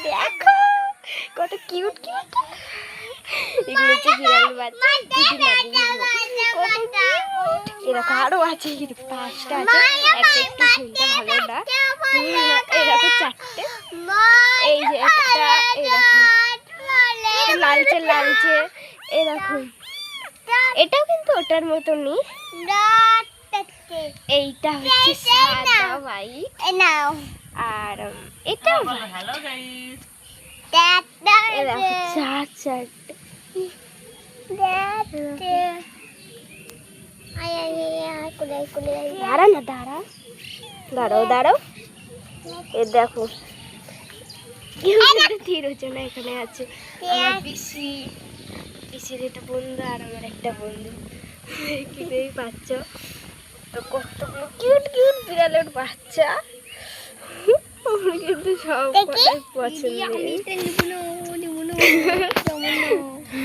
দেখো কত cute cute. এগুলো হচ্ছে বিড়াল বাচ্চা। এরকম আরো আছে, 5টা আছে, একটা একটু শুনতে ভালো না। এরকম 4টে, এই যে একটা, এরকম লালচে লালচে এরকম। এটাও কিন্তু ওটার মতনই। এইটা হচ্ছে সাদা হোয়াইট, আর এটা দাঁড়া না, দাঁড়াও। এ দেখো তিরোজনা এখানে আছে। আমার পিসির একটা বন্ধু আর আমার একটা বন্ধু, কিনেই পাচ্ছ তো কতগুলো কিউট কিউট বিড়ালের বাচ্চা। আমার কিন্তু সব পছন্দ।